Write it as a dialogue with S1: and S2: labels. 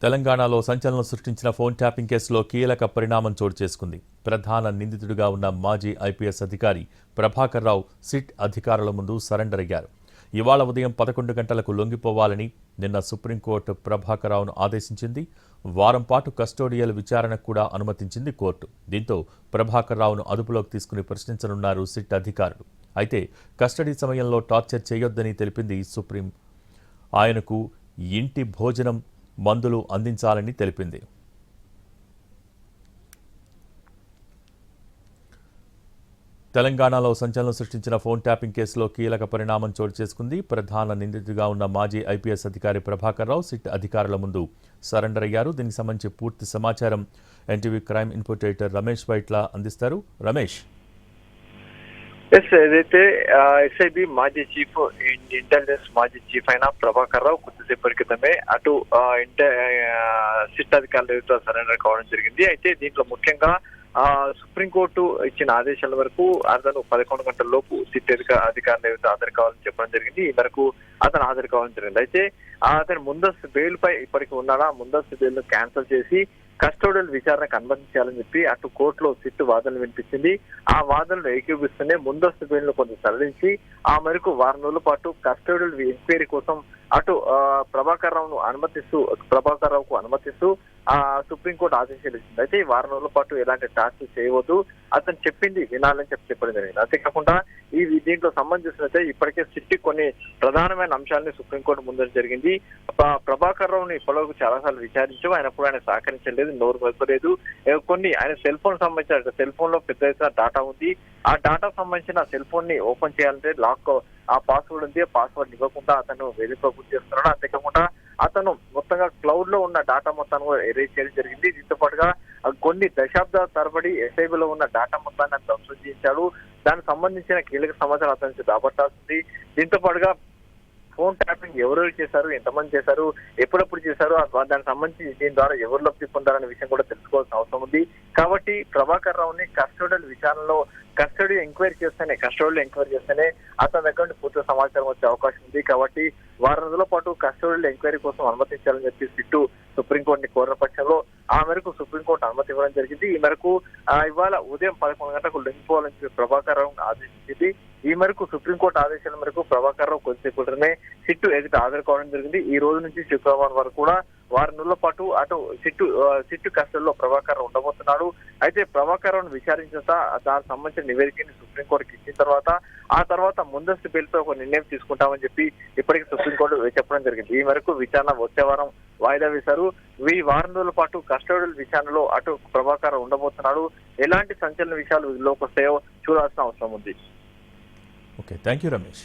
S1: తెలంగాణలో సంచలనం సృష్టించిన ఫోన్ ట్యాపింగ్ కేసులో కీలక పరిణామం చోటు చేసుకుంది. ప్రధాన నిందితుడిగా ఉన్న మాజీ ఐపీఎస్ అధికారి ప్రభాకర్ రావు సిట్ అధికారుల ముందు సరెండర్ అయ్యారు. ఇవాళ ఉదయం 11 గంటలకు లొంగిపోవాలని నిన్న సుప్రీంకోర్టు ప్రభాకర్ రావును ఆదేశించింది. వారం పాటు కస్టోడియల్ విచారణకు కూడా అనుమతించింది కోర్టు. దీంతో ప్రభాకర్ రావును అదుపులోకి తీసుకుని ప్రశ్నించనున్నారు సిట్ అధికారులు. అయితే కస్టడీ సమయంలో టార్చర్ చేయొద్దని తెలిపింది సుప్రీం. ఆయనకు ఇంటి భోజనం, మందులు అందించాలని తెలిపింది. తెలంగాణలో సంచలనం సృష్టించిన ఫోన్ ట్యాపింగ్ కేసులో కీలక పరిణామం చోటు చేసుకుంది. ప్రధాన నిందితుడిగా ఉన్న మాజీ ఐపీఎస్ అధికారి ప్రభాకర్ రావు సిట్ అధికారుల ముందు సరెండర్ అయ్యారు. దీనికి సంబంధించి పూర్తి సమాచారం NTV crime input editor Ramesh Vaitla అందిస్తారు. రమేష్,
S2: ఏదైతే ఎస్ఐబి మాజీ చీఫ్, ఇంటెలిజెన్స్ మాజీ చీఫ్ అయిన ప్రభాకర్ రావు కొద్దిసేపటి క్రితమే అటు సిట్ అధికారులతో సరెండర్ కావడం జరిగింది. అయితే దీంట్లో ముఖ్యంగా సుప్రీంకోర్టు ఇచ్చిన ఆదేశాల వరకు అతను 11 గంటల లోపు సిట్ అధికారులు హాజరు కావాలని చెప్పడం జరిగింది. ఈ మేరకు అతను హాజరు కావాలని జరిగింది. అయితే అతను ముందస్తు బెయిల్ పై ఇప్పటికి ఉన్నాడా, ముందస్తు బెయిల్ ను క్యాన్సిల్ చేసి కస్టోడియల్ విచారణకు అనుమతించాలని చెప్పి అటు కోర్టులో సిట్ వాదనలు వినిపించింది. ఆ వాదనలు ఏకీభవిస్తూనే ముందస్తు బెయిల్ ను కొంత సడలించి ఆ మేరకు వారం రోజుల పాటు కస్టోడియల్ ఎంక్వైరీ కోసం అటు ప్రభాకర్ రావుకు అనుమతిస్తూ సుప్రీంకోర్టు ఆదేశాలు ఇచ్చింది. అయితే ఈ వారం రోజుల పాటు ఎలాంటి టాస్క్ చేయవద్దు, అతను చెప్పింది వినాలని చెప్పడం జరిగింది. అంతేకాకుండా దీంట్లో సంబంధించినైతే ఇప్పటికే సిట్ కొన్ని ప్రధానమైన అంశాలని సుప్రీంకోర్టు ముందు జరిగింది. ప్రభాకర్ రావుని ఇప్పటివరకు చాలాసార్లు విచారించాం, అయినప్పుడు ఆయన సహకరించలేదు, నోరు మెప్పలేదు. కొన్ని ఆయన సెల్ ఫోన్ సంబంధించిన సెల్ ఫోన్ లో పెద్ద ఎత్తున డాటా ఉంది. ఆ డాటా సంబంధించిన సెల్ ఫోన్ ని ఓపెన్ చేయాలంటే లాక్ ఆ పాస్వర్డ్ ఉంది, ఆ పాస్వర్డ్ ఇవ్వకుండా అతను వెరిఫై చేస్తున్నాడు. అంతేకాకుండా అతను మొత్తంగా క్లౌడ్ లో ఉన్న డాటా మొత్తాన్ని ఎరేజ్ చేయడం జరిగింది. దీంతో పాటుగా కొన్ని దశాబ్దాల తరబడి ఎస్ఐబిలో ఉన్న డాటా మొత్తాన్ని ధ్వంసం చేయించాడు. దానికి సంబంధించిన కీలక సమాచారం అతని నుంచి రాబట్టాల్సింది. దీంతో పాటుగా ఫోన్ ట్యాపింగ్ ఎవరెవరు చేశారు, ఎంతమంది చేశారు, ఎప్పుడెప్పుడు చేశారు, దానికి సంబంధించి దీని ద్వారా ఎవరు లబ్ధి పొందారనే విషయం కూడా తెలుసుకోవాల్సిన అవసరం ఉంది. కాబట్టి ప్రభాకర్ రావుని కస్టోడియల్ విచారణలో కస్టోడియల్ ఎంక్వైరీ చేస్తేనే అతని దగ్గర నుండి పూర్తి సమాచారం వచ్చే అవకాశం ఉంది. కాబట్టి వారం రోజుల పాటు కస్టోడియల్ ఎంక్వైరీ కోసం అనుమతించాలని చెప్పి సిట్టు సుప్రీంకోర్టుని కోరిన పక్షంలో ఆ మేరకు సుప్రీంకోర్టు అనుమతి ఇవ్వడం జరిగింది. ఈ మేరకు ఇవాళ ఉదయం 11 గంటలకు లొంగిపోవాలని చెప్పి ప్రభాకర్ రావును ఆదేశించింది. ఈ మేరకు సుప్రీంకోర్టు ఆదేశాల మేరకు ప్రభాకర్ రావు కొద్దిసేపటినే సిట్టు ఎదుట హాజరు కావడం జరిగింది. ఈ రోజు నుంచి శుక్రవారం వరకు కూడా వారం రోజుల పాటు అటు సిట్టు కస్టడీలో ప్రభాకర్ రావు ఉండబోతున్నాడు. అయితే ప్రభాకర్ రావును విచారించిన దానికి సంబంధించిన నివేదికని సుప్రీంకోర్టుకి ఇచ్చిన తర్వాత ముందస్తు బెయిల్పై ఒక నిర్ణయం తీసుకుంటామని చెప్పి ఇప్పటికీ సుప్రీంకోర్టు చెప్పడం జరిగింది. ఈ మేరకు విచారణ వచ్చే వారం వాయిదా వేశారు. ఈ వారం రోజుల పాటు కస్టోడియల్ విచారణలో అటు ప్రభాకర్ రావు ఉండబోతున్నాడు. ఎలాంటి సంచలన విషయాలు లోకి వస్తాయో చూడాల్సిన అవసరం ఉంది.
S1: Okay, thank you Ramesh.